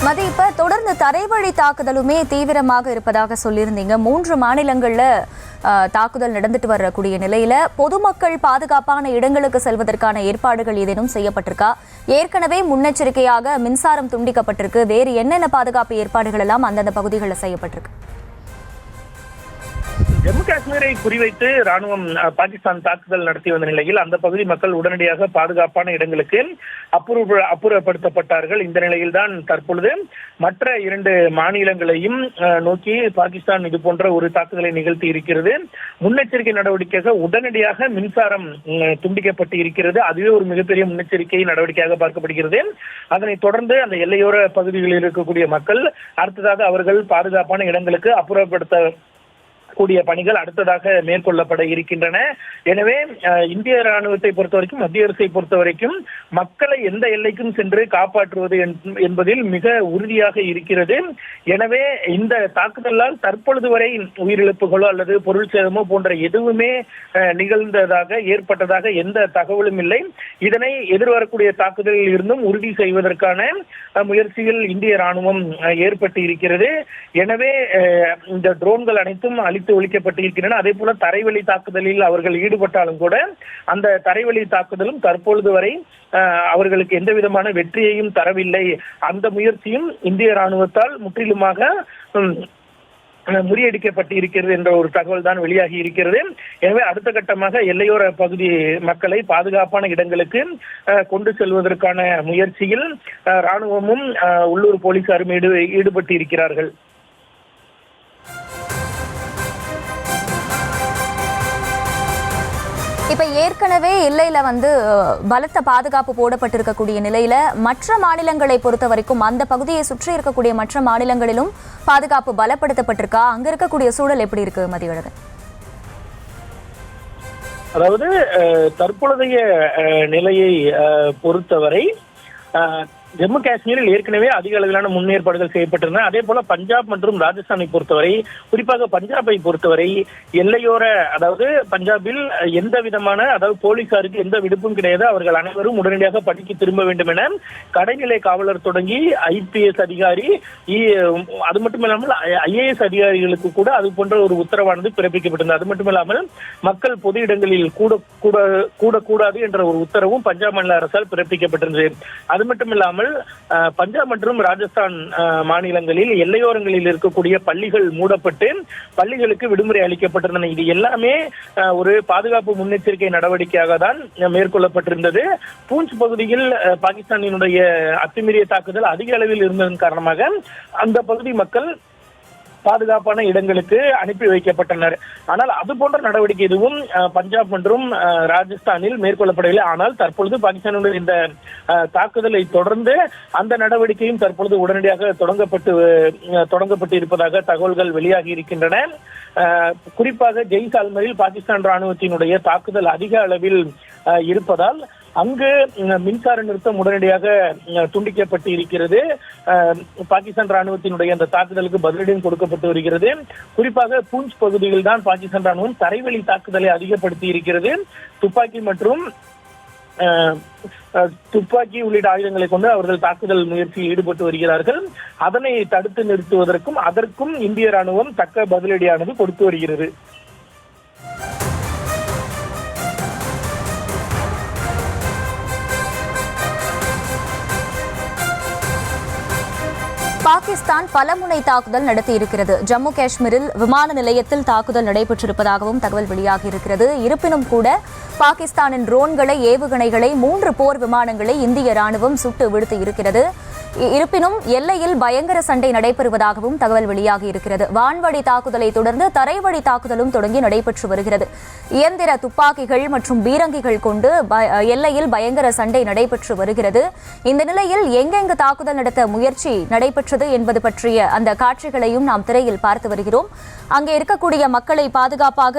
மதி, இப்ப தொடர்ந்து தரைவழி தாக்குதலுமே தீவிரமாக இருப்பதாக சொல்லியிருந்தீங்க. 3 மாநிலங்கள்ல தாக்குதல் நடந்துட்டு வரக்கூடிய நிலையில பொதுமக்கள் பாதுகாப்பான இடங்களுக்கு செல்வதற்கான ஏற்பாடுகள் ஏதேனும் செய்யப்பட்டிருக்கா? ஏற்கனவே முன்னெச்சரிக்கையாக மின்சாரம் துண்டிக்கப்பட்டிருக்கு. வேறு என்னென்ன பாதுகாப்பு ஏற்பாடுகள் எல்லாம் அந்தந்த பகுதிகளில் செய்யப்பட்டிருக்கு? ஜம்மு காஷ்மீரை குறிவைத்து ராணுவம் பாகிஸ்தான் தாக்குதல் நடத்தி வந்த நிலையில் அந்த பகுதி மக்கள் உடனடியாக பாதுகாப்பான இடங்களுக்கு அப்புறப்படுத்தப்பட்டார்கள். இந்த நிலையில்தான் தற்பொழுது மற்ற 2 மாநிலங்களையும் நோக்கி பாகிஸ்தான் இது போன்ற ஒரு தாக்குதலை நிகழ்த்தி இருக்கிறது. முன்னெச்சரிக்கை நடவடிக்கையாக உடனடியாக மின்சாரம் துண்டிக்கப்பட்டு இருக்கிறது. அதுவே ஒரு மிகப்பெரிய முன்னெச்சரிக்கை நடவடிக்கையாக பார்க்கப்படுகிறது. அதனைத் தொடர்ந்து அந்த எல்லையோர பகுதிகளில் இருக்கக்கூடிய மக்கள் அடுத்ததாக அவர்கள் பாதுகாப்பான இடங்களுக்கு அப்புறப்படுத்த கூடிய பணிகள் அடுத்ததாக மேற்கொள்ளப்பட இருக்கின்றன. எனவே இந்திய ராணுவத்தை பொறுத்தவரைக்கும், மத்திய அரசை பொறுத்தவரைக்கும் மக்களை எந்த எல்லைக்கும் சென்று காப்பாற்றுவது என்பதில் மிக உறுதியாக இருக்கிறது. எனவே இந்த தாக்குதலால் தற்பொழுது வரை உயிரிழப்புகளோ அல்லது பொருள் சேதமோ போன்ற எதுவுமே ஏற்பட்டதாக எந்த தகவலும் இல்லை. இதனை எதிர்வரக்கூடிய தாக்குதலில் இருந்தும் உறுதி செய்வதற்கான முயற்சிகள் இந்திய ராணுவம் ஏற்பட்டு இருக்கிறது. எனவே இந்த ட்ரோன்கள் அனைத்தும் அழித்து ஒழிக்கப்பட்டிருக்கின்றன. அதே போல தரைவழி தாக்குதலில் அவர்கள் ஈடுபட்டாலும் கூட அந்த தரைவழி தாக்குதலும் தற்பொழுது வரை அவர்களுக்கு எந்த விதமான வெற்றியையும் தரவில்லை. அந்த முயற்சியும் இந்திய ராணுவத்தால் முற்றிலுமாக முறியடிக்கப்பட்டு இருக்கிறது என்ற ஒரு தகவல் தான் வெளியாகி இருக்கிறது. எனவே அடுத்த கட்டமாக எல்லையோர பகுதி மக்களை பாதுகாப்பான இடங்களுக்கு கொண்டு செல்வதற்கான முயற்சியில் ராணுவமும் உள்ளூர் போலீசாரும் ஈடுபட்டு இருக்கிறார்கள். இப்ப ஏற்கனவே எல்லையில பலத்த பாதுகாப்பு போடப்பட்டிருக்கக்கூடிய நிலையில மற்ற மாநிலங்களை பொறுத்த வரைக்கும் அந்த பகுதியை சுற்றி இருக்கக்கூடிய மற்ற மாநிலங்களிலும் பாதுகாப்பு பலப்படுத்தப்பட்டிருக்கா? அங்க இருக்கக்கூடிய சூழல் எப்படி இருக்கு மதியழகன்? அதாவது தற்பொழுதைய நிலையை பொறுத்தவரை ஜம்மு காஷ்மீரில் ஏற்கனவே அதிக அளவிலான முன்னேற்பாடுகள் செய்யப்பட்டிருந்தன. அதே போல பஞ்சாப் மற்றும் ராஜஸ்தானை பொறுத்தவரை, குறிப்பாக பஞ்சாபை பொறுத்தவரை எல்லையோர, அதாவது பஞ்சாபில் எந்த விதமான, அதாவது போலீசாருக்கு எந்த விடுப்பும் கிடையாது. அவர்கள் அனைவரும் உடனடியாக பணிக்கு திரும்ப வேண்டும் என கடைநிலை காவலர் தொடங்கி IPS அதிகாரி, அது மட்டுமில்லாமல் IAS அதிகாரிகளுக்கு கூட அது போன்ற ஒரு உத்தரவானது பிறப்பிக்கப்பட்டிருந்தது. அது மட்டுமில்லாமல் மக்கள் பொது இடங்களில் கூடக்கூடாது என்ற ஒரு உத்தரவும் பஞ்சாப் மாநில அரசால் பிறப்பிக்கப்பட்டிருந்தது. அது மட்டுமில்லாமல் பஞ்சாப் மற்றும் ராஜஸ்தான் மாநிலங்களில் எல்லையோரங்களில் இருக்கக்கூடிய பள்ளிகள் மூடப்பட்டு பள்ளிகளுக்கு விடுமுறை அளிக்கப்பட்டிருந்தன. இது எல்லாமே ஒரு பாதுகாப்பு முன்னெச்சரிக்கை நடவடிக்கையாக தான் மேற்கொள்ளப்பட்டிருந்தது. பூஞ்ச் பகுதியில் பாகிஸ்தானினுடைய அத்துமீறிய தாக்குதல் அதிக அளவில் இருந்ததன் காரணமாக அந்த பகுதி மக்கள் பாதுகாப்பான இடங்களுக்கு அனுப்பி வைக்கப்பட்டனர். ஆனால் அது போன்ற நடவடிக்கை எதுவும் பஞ்சாப் மற்றும் ராஜஸ்தானில் மேற்கொள்ளப்படவில்லை. ஆனால் தற்பொழுது பாகிஸ்தானுடைய இந்த தாக்குதலை தொடர்ந்து அந்த நடவடிக்கையும் தற்பொழுது உடனடியாக தொடங்கப்பட்டு இருப்பதாக தகவல்கள் வெளியாகி இருக்கின்றன. குறிப்பாக ஜெய்சால்மரில் பாகிஸ்தான் ராணுவத்தினுடைய தாக்குதல் அதிக அளவில் இருப்பதால் அங்கு மின்சார நிறுத்தம் உடனடியாக துண்டிக்கப்பட்டு இருக்கிறது. பாகிஸ்தான் ராணுவத்தினுடைய அந்த தாக்குதலுக்கு பதிலடியும் கொடுக்கப்பட்டு வருகிறது. குறிப்பாக பூஞ்ச் பகுதியில் தான் பாகிஸ்தான் ராணுவம் தரைவழி தாக்குதலை அதிகப்படுத்தி இருக்கிறது. துப்பாக்கி உள்ளிட்ட ஆயுதங்களை கொண்டு அவர்கள் தாக்குதல் முயற்சியில் ஈடுபட்டு வருகிறார்கள். அதனை தடுத்து நிறுத்துவதற்கும் அதற்கும் இந்திய ராணுவம் தக்க பதிலடியானது கொடுத்து வருகிறது. பாகிஸ்தான் பலமுனை தாக்குதல் நடத்தி இருக்கிறது. ஜம்மு காஷ்மீரில் விமான நிலையத்தில் தாக்குதல் நடைபெற்றிருப்பதாகவும் தகவல் வெளியாகி இருக்கிறது. இருப்பினும் கூட பாகிஸ்தானின் ட்ரோன்களை, ஏவுகணைகளை, 3 போர் விமானங்களை இந்திய ராணுவம் சுட்டு வீழ்த்தி இருக்கிறது. இருப்பினும் எல்லையில் பயங்கர சண்டை நடைபெறுவதாகவும் தகவல் வெளியாகி இருக்கிறது. வான்வழி தாக்குதலை தொடர்ந்து தரைவழி தாக்குதலும் தொடங்கி நடைபெற்று வருகிறது. இயந்திர துப்பாக்கிகள் மற்றும் பீரங்கிகள் கொண்டு எல்லையில் பயங்கர சண்டை நடைபெற்று வருகிறது. இந்த நிலையில் எங்கெங்கு தாக்குதல் நடத்த முயற்சி நடைபெற்றது என்பது பற்றிய அந்த காட்சிகளையும் நாம் திரையில் பார்த்து வருகிறோம். அங்கே இருக்கக்கூடிய மக்களை பாதுகாப்பாக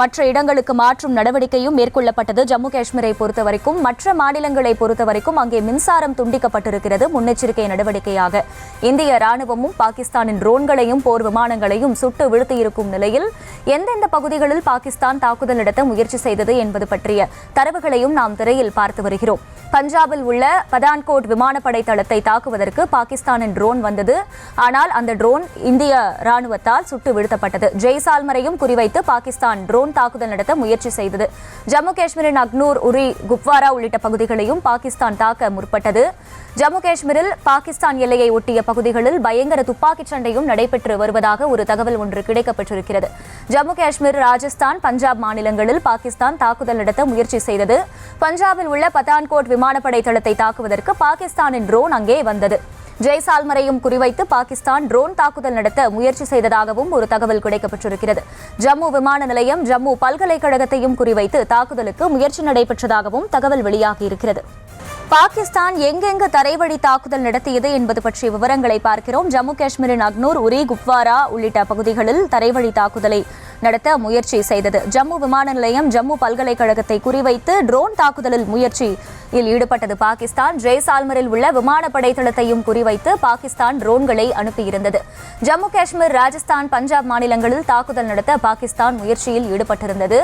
மற்ற இடங்களுக்கு மாற்றும் நடவடிக்கையும் மேற்கொள்ளப்பட்டது. ஜம்மு காஷ்மீரை பொறுத்தவரைக்கும், மற்ற மாநிலங்களை பொறுத்தவரைக்கும் அங்கே மின்சாரம் துண்டிக்கப்பட்டிருக்கிறது. முன்னெச்சரிக்கை நடவடிக்கையாக இந்திய ராணுவமும் பாகிஸ்தானின் ட்ரோன்களையும் போர் விமானங்களையும் சுட்டு வீழ்த்தியிருக்கும் நிலையில் எந்தெந்த பகுதிகளில் பாகிஸ்தான் தாக்குதல் நடத்த முயற்சி செய்தது என்பது பற்றிய தரவுகளையும் நாம் திரையில் பார்த்து வருகிறோம். பஞ்சாபில் உள்ள பதான்கோட் விமானப்படை தளத்தை தாக்குவதற்கு பாகிஸ்தானின் ட்ரோன் வந்தது. ஆனால் அந்த ட்ரோன் இந்திய ராணுவத்தால் சுட்டு வீழ்த்தப்பட்டது. ஜெய்சால்மரையும் குறிவைத்து பாகிஸ்தான் ட்ரோன் தாக்குதல் நடத்த முயற்சி செய்தது. ஜம்மு காஷ்மீரின் அக்னூர், உரி, குப்வாரா உள்ளிட்ட பகுதிகளையும் பாகிஸ்தான் தாக்க முற்பட்டது. ஜம்மு காஷ்மீரில் பாகிஸ்தான் எல்லையை ஒட்டிய பகுதிகளில் பயங்கர துப்பாக்கிச் சண்டையும் நடைபெற்று வருவதாக ஒரு தகவல் ஒன்று கிடைக்கப்பட்டிருக்கிறது. ஜம்மு காஷ்மீர், ராஜஸ்தான், பஞ்சாப் மாநிலங்களில் பாகிஸ்தான் தாக்குதல் நடத்த முயற்சி செய்தது. பஞ்சாபில் உள்ள பதான்கோட் விமானப்படை தளத்தை தாக்குவதற்கு பாகிஸ்தானின் ட்ரோன் அங்கே வந்தது. ஜெய்சால்மரையும் குறிவைத்து பாகிஸ்தான் ட்ரோன் தாக்குதல் நடத்த முயற்சி செய்ததாகவும் ஒரு தகவல் கிடைக்கப்பட்டிருக்கிறது. ஜம்மு விமான நிலையம், ஜம்மு பல்கலைக்கழகத்தையும் குறிவைத்து தாக்குதலுக்கு முயற்சி நடைபெற்றதாகவும் தகவல் வெளியாகியிருக்கிறது. பாகிஸ்தான் எங்கெங்கு தரைவழி தாக்குதல் நடத்தியது என்பது பற்றிய விவரங்களை பார்க்கிறோம். ஜம்மு காஷ்மீரின் அக்னூர், உரி, குப்வாரா உள்ளிட்ட பகுதிகளில் தரைவழி தாக்குதலை நடத்த முயற்சி செய்தது. ஜம்மு விமான நிலையம், ஜம்மு பல்கலைக்கழகத்தை குறிவைத்து ட்ரோன் தாக்குதலில் முயற்சியில் ஈடுபட்டது பாகிஸ்தான். ஜெய்சால்மரில் உள்ள விமானப்படை தளத்தையும் குறிவைத்து பாகிஸ்தான் ட்ரோன்களை அனுப்பியிருந்தது. ஜம்மு காஷ்மீர், ராஜஸ்தான், பஞ்சாப் மாநிலங்களில் தாக்குதல் நடத்த பாகிஸ்தான் முயற்சியில் ஈடுபட்டிருந்தது.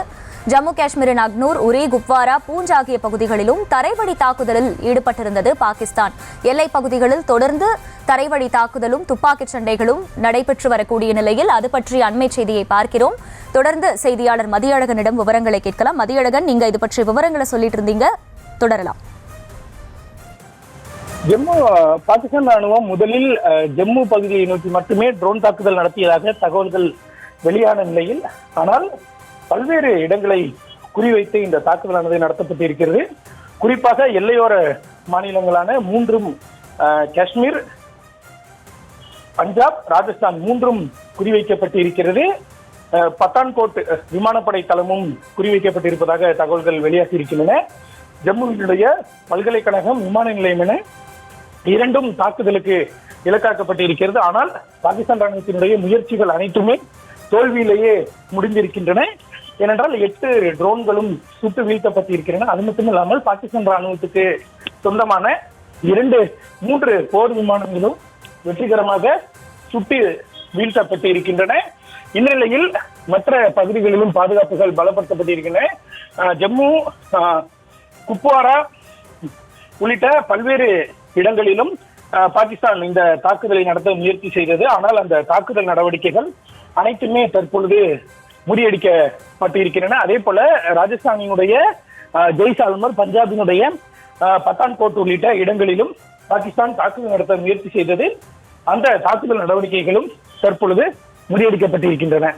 ஜம்மு காஷ்மீரின் அக்னூர், உரி, குப்வாரா, பூஞ்ச் ஆகிய பகுதிகளிலும் தரைவழி தாக்குதலில் ஈடுபட்டிருந்தது பாகிஸ்தான். எல்லைப் பகுதிகளில் தொடர்ந்து தரைவழி தாக்குதலும் துப்பாக்கிச் சண்டைகளும் நடைபெற்று வரக்கூடிய நிலையில் அது பற்றிய அண்மை செய்தியை பார்க்கிறோம். தொடர்ந்து செய்தியாளர் மதியழகனிடம் விவரங்களை கேட்கலாம். மதியழகன், நீங்க இது பற்றிய விவரங்களை சொல்லிட்டு இருந்தீங்க, தொடரலாம். ஜம்மு பாகிஸ்தான் ராணுவம் முதலில் ஜம்மு பகுதியை நோக்கி மட்டுமே ட்ரோன் தாக்குதல் நடத்தியதாக தகவல்கள் வெளியான நிலையில், ஆனால் பல்வேறு இடங்களை குறிவைத்து இந்த தாக்குதலானது நடத்தப்பட்டிருக்கிறது. குறிப்பாக எல்லையோர மாநிலங்களான மூன்றும், காஷ்மீர், பஞ்சாப், ராஜஸ்தான் மூன்றும் குறிவைக்கப்பட்டிருக்கிறது. பத்தான்கோட் விமானப்படை தளமும் குறிவைக்கப்பட்டிருப்பதாக தகவல்கள் வெளியாகி இருக்கின்றன. ஜம்முவினுடைய பல்கலைக்கழகம், விமான நிலையம் என இரண்டும் தாக்குதலுக்கு இலக்காக்கப்பட்டிருக்கிறது. ஆனால் பாகிஸ்தான் ராணுவத்தினுடைய முயற்சிகள் அனைத்துமே தோல்வியிலேயே முடிந்திருக்கின்றன. ஏனென்றால் 8 ட்ரோன்களும் சுட்டு வீழ்த்தப்பட்டிருக்கின்றன. அது மட்டுமில்லாமல் பாகிஸ்தான் ராணுவத்துக்கு சொந்தமான 3 போர் விமானங்களும் வெற்றிகரமாக சுட்டு வீழ்த்தப்பட்டு இருக்கின்றன. இந்நிலையில் மற்ற பகுதிகளிலும் பாதுகாப்புகள் பலப்படுத்தப்பட்டிருக்கின்றன. ஜம்மு, குப்வாரா உள்ளிட்ட பல்வேறு இடங்களிலும் பாகிஸ்தான் இந்த தாக்குதலை நடத்த முயற்சி செய்தது. ஆனால் அந்த தாக்குதல் நடவடிக்கைகள் அனைத்துமே தற்பொழுது முறியடிக்கப்பட்டிருக்கின்றன. அதே போல ராஜஸ்தானினுடைய ஜெய்சால்மர், பஞ்சாபினுடைய பத்தான்கோட் உள்ளிட்ட இடங்களிலும் பாகிஸ்தான் தாக்குதல் நடத்த முயற்சி செய்தது. அந்த தாக்குதல் நடவடிக்கைகளும் தற்பொழுது முறியடிக்கப்பட்டிருக்கின்றன.